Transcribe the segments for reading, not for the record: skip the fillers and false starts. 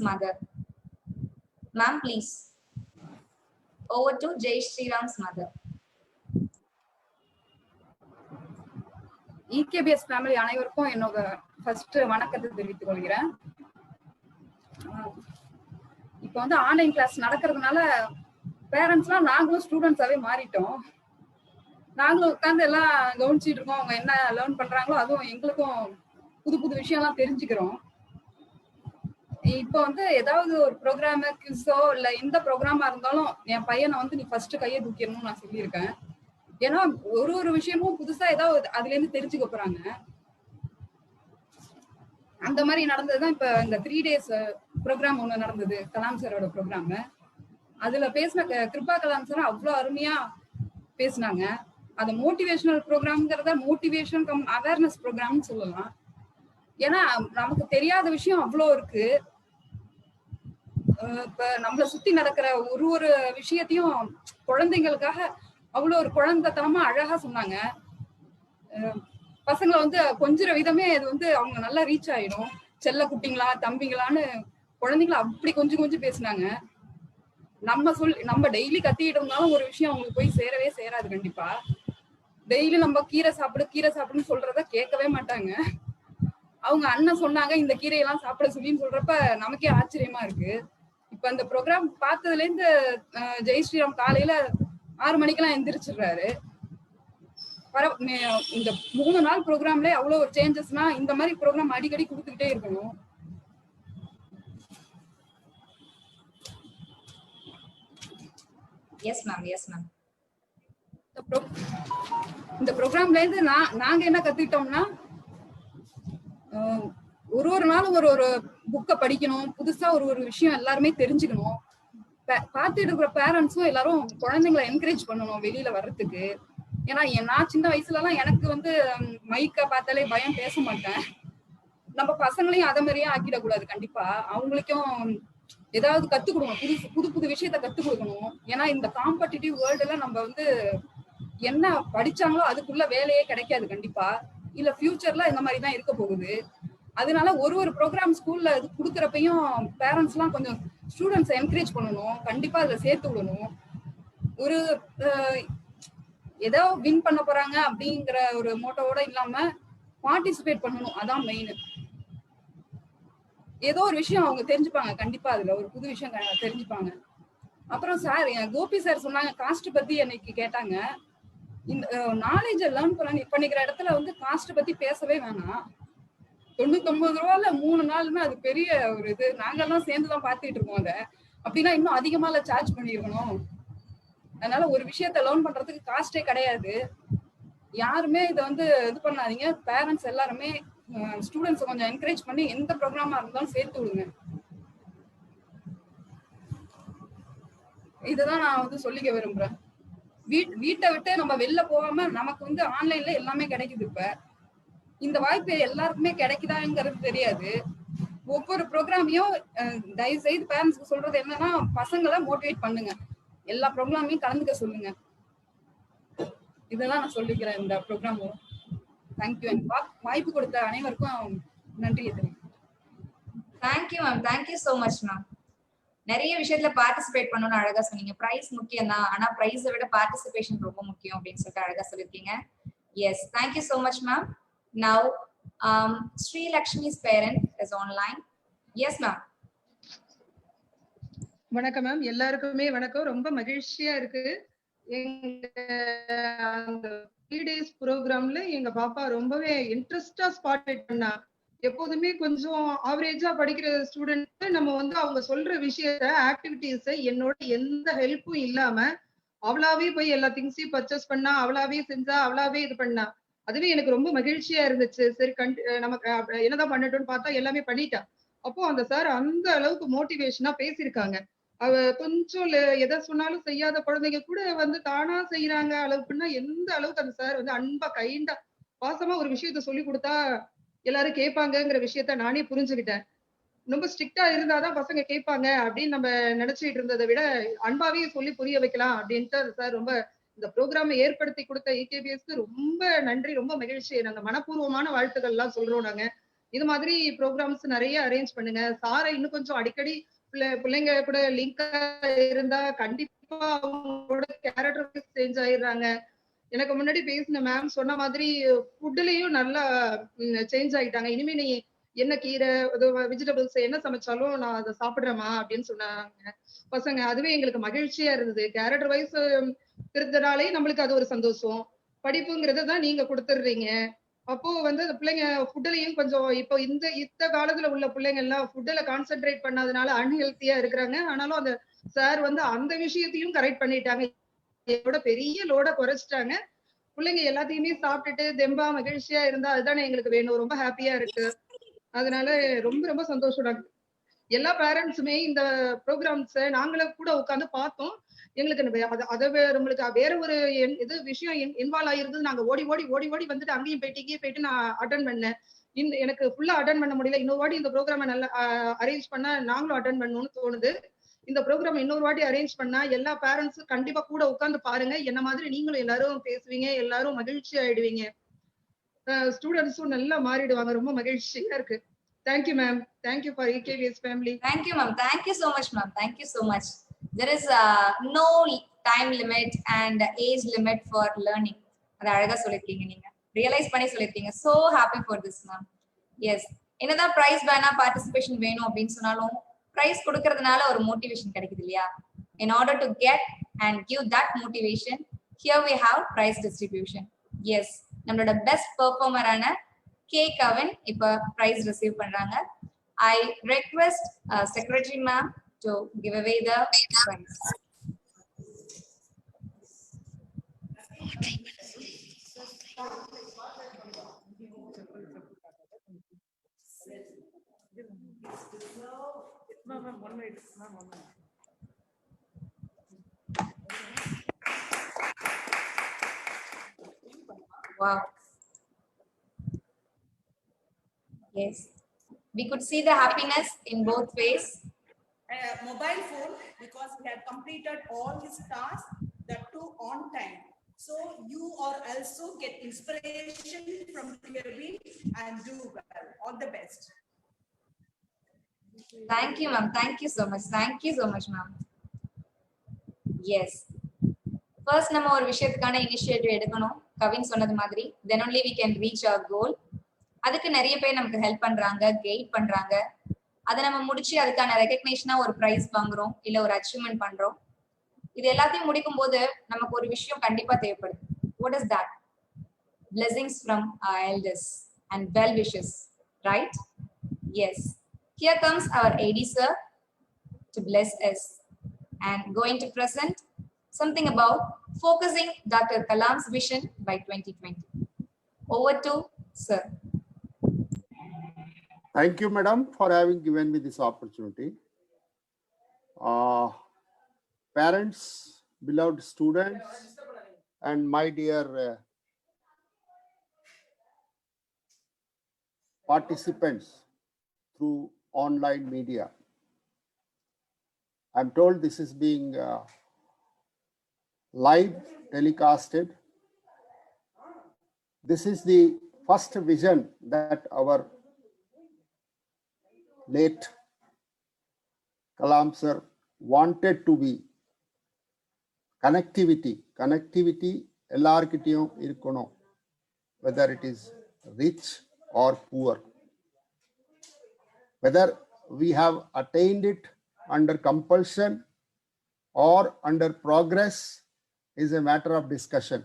mother. Ma'am, please. Over to Jai Shri Ram's mother. EKBS family அனைவருக்கும் என்னோட first வணக்கத்தை தெரிவித்துக் கொள்கிறேன். இப்போ வந்து ஆன்லைன் கிளாஸ் நடக்கிறதுனால பேரண்ட்ஸ்லாம் நாங்களும் ஸ்டூடெண்ட்ஸாவே மாறிட்டோம். நாங்களும் உட்காந்து எல்லாம் கவனிச்சுட்டு இருக்கோம். அவங்க என்ன லேர்ன் பண்றாங்களோ அதுவும் எங்களுக்கும் புது புது விஷயம்லாம் தெரிஞ்சுக்கிறோம். இப்போ வந்து ஏதாவது ஒரு ப்ரோக்ராம் கிஸோ இல்ல எந்த ப்ரோக்ராமா இருந்தாலும் என் பையனை வந்து நீ ஃபர்ஸ்ட் கையை தூக்கிடணும்னு நான் சொல்லியிருக்கேன். ஏன்னா ஒரு விஷயமும் புதுசா ஏதாவது அதுல இருந்து தெரிஞ்சுக்க போறாங்க. அந்த மாதிரி நடந்ததுதான் இப்ப இந்த 3 days ப்ரோக்ராம் ஒண்ணு நடந்தது, கலாம் சாரோட ப்ரோக்ராம். அதுல பேசின கிருபா கலாம் சார் அவ்வளவு அருமையா பேசினாங்க. அது மோட்டிவேஷனல் ப்ரோக்ராம்ங்கிறத மோட்டிவேஷன் கம் அவேர்னஸ் ப்ரோக்ராம்னு சொல்லலாம். ஏன்னா நமக்கு தெரியாத விஷயம் அவ்வளோ இருக்கு. இப்ப நம்மளை சுத்தி நடக்கிற ஒரு விஷயத்தையும் குழந்தைங்களுக்காக அவ்வளவு ஒரு குழந்தைத்தனமா அழகா சொன்னாங்க. பசங்களை வந்து கொஞ்சிற விதமே இது வந்து அவங்க நல்லா ரீச் ஆயிடும். செல்ல குட்டிங்களா தம்பிங்களான்னு குழந்தைங்களை அப்படி கொஞ்சம் பேசினாங்க. நம்ம டெய்லி கத்திக்கிட்டு இருந்தாலும் ஒரு விஷயம் அவங்களுக்கு போய் சேரவே சேராது. கண்டிப்பா டெய்லி நம்ம கீரை சாப்பிடுன்னு சொல்றத கேட்கவே மாட்டாங்க. அவங்க அண்ணன் சொன்னாங்க இந்த கீரையெல்லாம் சாப்பிட சொல்லின்னு சொல்றப்ப நமக்கே ஆச்சரியமா இருக்கு. இப்ப அந்த ப்ரோக்ராம் பார்த்ததுல இருந்து ஜெய் ஸ்ரீராம் காலையில 6 மணிக்கெல்லாம் எந்திரிச்சிடுறாரு. இந்த 3 நாள் ப்ரோக்ராம்ல அவ்வளவு ஒரு சேஞ்சஸ்னா இந்த மாதிரி ப்ரோக்ராம் அடிக்கடி கொடுத்துக்கிட்டே இருக்கணும். Yes ma'am. இந்த ப்ரோக்ராம்ல இருந்து நாங்க என்ன கத்துக்கிட்டோம்னா ஒரு நாளும் ஒரு புக்கை படிக்கணும். புதுசா ஒரு விஷயம் எல்லாருமே தெரிஞ்சுக்கணும். பார்த்துட்டு இருக்கிற பேரண்ட்ஸும் எல்லாரும் குழந்தைங்களை என்கரேஜ் பண்ணணும் வெளியில வர்றதுக்கு. ஏன்னா நான் சின்ன வயசுல எல்லாம் எனக்கு வந்து மைக்க பார்த்தாலே பயம், பேச மாட்டேன். நம்ம பசங்களையும் அத மாதிரியே ஆக்கிடக்கூடாது. கண்டிப்பா அவங்களுக்கும் ஏதாவது கத்துக் கொடுக்கணும், புது விஷயத்த கத்துக் கொடுக்கணும். ஏன்னா இந்த காம்படிட்டிவ் வேர்ல்டுல நம்ம வந்து என்ன படிச்சாங்களோ அதுக்குள்ள வேலையே கிடைக்காது கண்டிப்பா. இல்ல ஃபியூச்சர்ல இந்த மாதிரி தான் இருக்க போகுது. அதனால ஒரு ப்ரோக்ராம் ஸ்கூல்ல இது கொடுக்குறப்பையும் பேரண்ட்ஸ் எல்லாம் கொஞ்சம் ஸ்டூடெண்ட்ஸ் என்கரேஜ் பண்ணணும். கண்டிப்பா அதுல சேர்த்து விடணும். ஒரு ஏதோ வின் பண்ண போறாங்க அப்படிங்கிற ஒரு மோட்டோவோட இல்லாம பார்ட்டிசிபேட் பண்ணணும். அதான் மெயின். ஏதோ ஒரு விஷயம் அவங்க தெரிஞ்சுப்பாங்க. கண்டிப்பா அதுல ஒரு புது விஷயம் தெரிஞ்சுப்பாங்க. அப்புறம் சார் கோபி சார் சொன்னாங்க காஸ்ட் பத்தி அன்னைக்கு கேட்டாங்க. இந்த நாலேஜ் லேர்ன் பண்ணிக்கிற இடத்துல வந்து காஸ்ட் பத்தி பேசவே வேணாம். 99 ரூபாய்ல 3 நாள்னா அது பெரிய ஒரு இது. நாங்கெல்லாம் சேர்ந்துதான் பாத்துட்டு இருக்கோம். அதை அப்படின்னா இன்னும் அதிகமால சார்ஜ் பண்ணிருக்கணும். அதனால ஒரு விஷயத்த லேர்ன் பண்றதுக்கு காஸ்டே கிடையாது. யாருமே இதை வந்து இது பண்ணாதீங்க. பேரண்ட்ஸ் எல்லாருமே ஸ்டூடெண்ட்ஸ் கொஞ்சம் என்கரேஜ் பண்ணி எந்த ப்ரோக்ராமா இருந்தாலும் சேர்த்து விடுங்க. இதுதான் நான் வந்து சொல்லிக்க விரும்புறேன். வீட்டை விட்டு நம்ம வெளில போகாம நமக்கு வந்து ஆன்லைன்ல எல்லாமே கிடைக்குது. இப்ப இந்த வாய்ப்பு எல்லாருக்குமே கிடைக்குதாங்கிறது தெரியாது. ஒவ்வொரு ப்ரோக்ராமையும் தயவு செய்து பேரண்ட்ஸ்க்கு சொல்றது என்னன்னா பசங்களை மோட்டிவேட் பண்ணுங்க. எல்லா ப்ரோக்ராமையும் கலந்துக்க சொல்லுங்க. இதெல்லாம் நான் சொல்லிக்கிறேன் இந்த ப்ரோக்ராம். தேங்க்யூ. வாய்ப்பு கொடுத்த அனைவருக்கும் நன்றி. Thank you ma'am. Thank you so much ma'am. நிறைய விஷயத்துல பார்ட்டிசிபேட் பண்ணணும்னு அழகா சொன்னீங்க. பிரைஸ் முக்கியம் தான், ஆனா பிரைஸை விட பார்ட்டிசிபேஷன் ரொம்ப முக்கியம் அப்படின்னு சொல்லிட்டு அழகா சொல்லிருக்கீங்க. Yes, thank you so much ma'am. Now Sri Lakshmi's parent is online. Yes ma'am. வணக்கம் மேம். எல்லாருக்குமே வணக்கம். ரொம்ப மகிழ்ச்சியா இருக்கு. எங்க அந்த 3 days ப்ரோக்ராம்ல எங்க பாப்பா ரொம்பவே இன்ட்ரெஸ்டா ஸ்பாட்லைட் பண்ணா. எப்போதுமே கொஞ்சம் ஆவரேஜா படிக்கிற ஸ்டூடெண்ட் நம்ம வந்து அவங்க சொல்ற விஷயத்த ஆக்டிவிட்டிஸ் என்னோட எந்த ஹெல்ப்பும் இல்லாம அவளாவே போய் எல்லா திங்ஸையும் பர்ச்சேஸ் பண்ணா, அவளாவே செஞ்சா, அவளாவே இது பண்ணா. அதுவே எனக்கு ரொம்ப மகிழ்ச்சியா இருந்துச்சு. சரி நமக்கு என்னதான் பண்ணட்டும்னு பார்த்தா எல்லாமே பண்ணிட்டா. அப்போ அந்த சார் அந்த அளவுக்கு மோட்டிவேஷனா பேசியிருக்காங்க. அவ கொஞ்சம் எதை சொன்னாலும் செய்யாத குழந்தைங்க கூட வந்து தானா செய்யறாங்க அளவுக்குன்னா எந்த அளவுக்கு அந்த சார் வந்து அன்பா கைண்டா பாசமா ஒரு விஷயத்த சொல்லி கொடுத்தா எல்லாரும் கேட்பாங்கங்கிற விஷயத்த நானே புரிஞ்சுக்கிட்டேன். ரொம்ப ஸ்ட்ரிக்டா இருந்தாதான் பசங்க கேட்பாங்க அப்படின்னு நம்ம நினைச்சிட்டு இருந்ததை விட அன்பாவே சொல்லி புரிய வைக்கலாம் அப்படின்ட்டு சார் ரொம்ப இந்த ப்ரோக்ராமை ஏற்படுத்தி கொடுத்த EKBSக்கு ரொம்ப நன்றி, ரொம்ப மகிழ்ச்சி. நாங்க மனப்பூர்வமான வாழ்த்துக்கள் எல்லாம் சொல்றோம். நாங்க இது மாதிரி ப்ரோக்ராம்ஸ் நிறைய அரேஞ்ச் பண்ணுங்க. சாரை இன்னும் கொஞ்சம் அடிக்கடி பிள்ளைங்க கூட லிங்கா இருந்தா கண்டிப்பா அவங்களோட கேரக்டர் சேஞ்ச் ஆயிடுறாங்க. எனக்கு முன்னாடி பேசின மேம் சொன்ன மாதிரி ஃபுட்லயும் நல்லா சேஞ்ச் ஆயிட்டாங்க. இனிமே நீ என்ன கீரை வெஜிடபிள்ஸ் என்ன சமைச்சாலும் நான் அதை சாப்பிடுறேமா அப்படின்னு சொன்னாங்க பசங்க. அதுவே எங்களுக்கு மகிழ்ச்சியா இருந்தது. கேரக்டர் வைஸ் இருந்தனாலே நம்மளுக்கு அது ஒரு சந்தோஷம். படிப்புங்கிறத தான் நீங்க கொடுத்துடுறீங்க. அப்போ வந்து அந்த பிள்ளைங்க ஃபுட்லயும் கொஞ்சம் இப்போ இந்த காலத்துல உள்ள பிள்ளைங்க எல்லாம் ஃபுட்ல கான்சென்ட்ரேட் பண்ணாதனால அன்ஹெல்த்தியா இருக்கிறாங்க. ஆனாலும் அந்த சார் வந்து அந்த விஷயத்தையும் கரெக்ட் பண்ணிட்டாங்க. என்னோட பெரிய லோட குறைச்சிட்டாங்க. பிள்ளைங்க எல்லாத்தையுமே சாப்பிட்டுட்டு தெம்பா மகிழ்ச்சியா இருந்தா அதுதானே எங்களுக்கு வேணும். ரொம்ப ஹாப்பியா இருக்கு. அதனால ரொம்ப ரொம்ப சந்தோஷம் டாக்டர். எல்லா பேரண்ட்ஸுமே இந்த ப்ரோக்ராம்ஸ நாங்களும் கூட உட்கார்ந்து பார்த்தோம். எங்களுக்கு அதை நம்மளுக்கு வேற ஒரு இது விஷயம் இன்வால்வ் ஆயிருந்தது. நாங்க ஓடி ஓடி ஓடி ஓடி வந்துட்டு அங்கேயும் போயிட்டு இங்கேயும் போயிட்டு நான் அட்டன் பண்ணேன். எனக்கு ஃபுல்லா அட்டன் பண்ண முடியல. இன்னொரு வாட்டி இந்த ப்ரோக்ராம நல்லா அரேஞ்ச் பண்ணா நாங்களும் அட்டன் பண்ணணும்னு தோணுது. இந்த ப்ரோக்ராம் இன்னொரு வாட்டி அரேஞ்ச் பண்ணா எல்லா பேரண்ட்ஸும் கண்டிப்பா கூட உட்கார்ந்து பாருங்க. என்ன மாதிரி நீங்களும் எல்லாரும் பேசுவீங்க, எல்லாரும் மகிழ்ச்சி ஆயிடுவீங்க. ஸ்டூடெண்ட்ஸும் நல்லா மாறிடுவாங்க. ரொம்ப மகிழ்ச்சியா இருக்கு. Thank you ma'am. Thank you for EKVS family. Thank you, ma'am. Thank you so much, ma'am. Thank you so much. There is no time limit and age limit for learning. அது அழகா சொல்லிருக்கீங்க நீங்க. ரியலைஸ் பண்ணி சொல்லிருக்கீங்க. So happy for this, ma'am. Yes. என்னதான் price வேணா participation வேணும் அப்படின்னு சொன்னாலும் பிரைஸ் கொடுக்கறதுனால ஒரு மோட்டிவேஷன் கிடைக்குது இல்லையா? In order to get and give that motivation, here we have prize distribution. Yes. நம்மளோட பெஸ்ட் பெர்ஃபார்மரான கே கவின் இப்ப பிரைஸ் ரிசீவ் பண்றாங்க. I request Secretary Ma'am to give away the prize. Wow. Yes. We could see the happiness in both ways. Mobile phone, because he had completed all his tasks, that too on time. So you are also get inspiration from Kevin and do well. All the best. Thank you, ma'am. Thank you so much. Thank you so much, ma'am. Yes. First, நம்ம ஒரு விஷயத்துக்கான initiative எடுக்கணும். கவின் சொன்னது மாதிரி. Then only we can reach our goal. அதுக்கு நிறைய பேர் நமக்கு help பண்றாங்க, கைட் பண்றாங்க. அதை நம்ம முடிச்சு அதுக்கான ரெகக்னேஷனா ஒரு பிரைஸ் வாங்குறோம், இல்ல ஒரு அச்சீவ்மெண்ட் பண்றோம். இது எல்லாத்தையும் முடிக்கும் போது நமக்கு ஒரு விஷயம் கண்டிப்பா தேவைப்படுது. What is that? Blessings from our elders and well wishes, right? Yes. Here comes our AD sir to bless us and going to present something about focusing Dr. Kalam's vision by 2020. Over to sir. Thank you, madam, for having given me this opportunity. Parents, beloved students, and my dear participants through online media. I'm told this is being live telecasted. This is the first vision that our late Kalam sir wanted to be. Connectivity எல்லார்கிட்டயும் இருக்கணும், whether it is rich or poor, whether we have attained it under compulsion or under progress is a matter of discussion.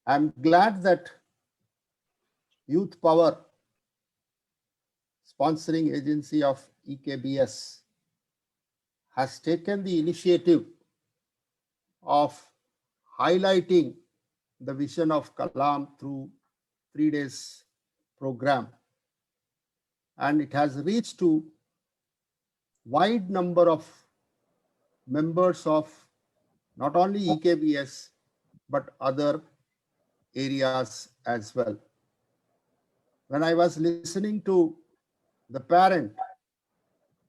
I'm glad that Youth Power, sponsoring agency of EKBS, has taken the initiative of highlighting the vision of Kalam through 3 days program. And it has reached to wide number of members of not only EKBS, but other areas as well. When I was listening to the parent,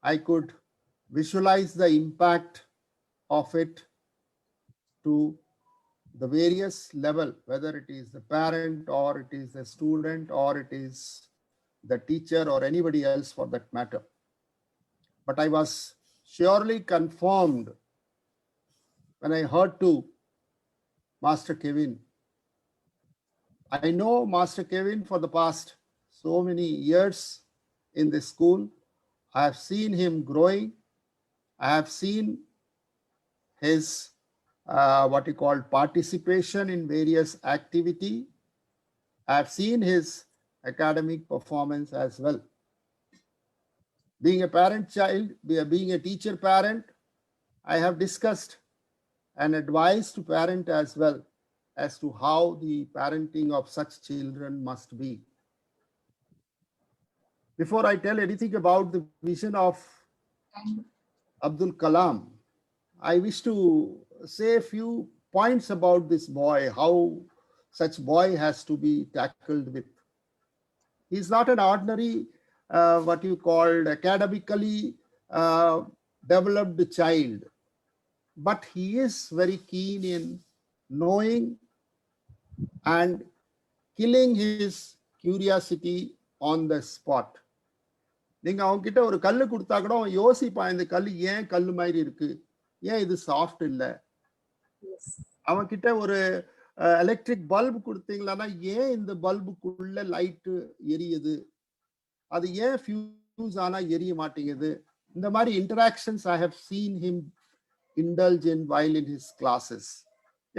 I could visualize the impact of it to the various level, whether it is the parent or it is the student or it is the teacher or anybody else for that matter. But I was surely confirmed when I heard to Master Kevin. I know Master Kevin for the past so many years in this school. I have seen him growing. I have seen his what you call participation in various activity. I have seen his academic performance as well. Being a parent child, being a teacher parent, I have discussed and advised to parent as well as to how the parenting of such children must be. Before I tell anything about the vision of Abdul Kalam, I wish to say a few points about this boy, how such boy has to be tackled with. He's not an ordinary, what you call academically developed child, but he is very keen in knowing and killing his curiosity on the spot. நீங்க அவங்க கிட்ட ஒரு கல்லு கொடுத்தா கூட அவன் யோசிப்பான், இந்த கல்லு ஏன் கல்லு மாதிரி இருக்கு, ஏன் இது சாஃப்ட் இல்லை. அவன் கிட்ட ஒரு எலக்ட்ரிக் பல்பு கொடுத்தீங்களான்னா ஏன் இந்த பல்புக்குள்ள லைட்டு எரியுது, அது ஏன் ஃபியூஸ் ஆனா எரிய மாட்டேங்குது. இந்த மாதிரி interactions I have seen him indulge in while in his classes.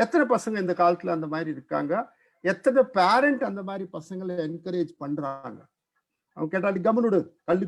எத்தனை பசங்க இந்த காலத்துல அந்த மாதிரி இருக்காங்க, எத்தனை பேரண்ட் அந்த மாதிரி பசங்களை என்கரேஜ் பண்றாங்க. அவன் கேட்டாலும் கம்முனுடு, கல்லு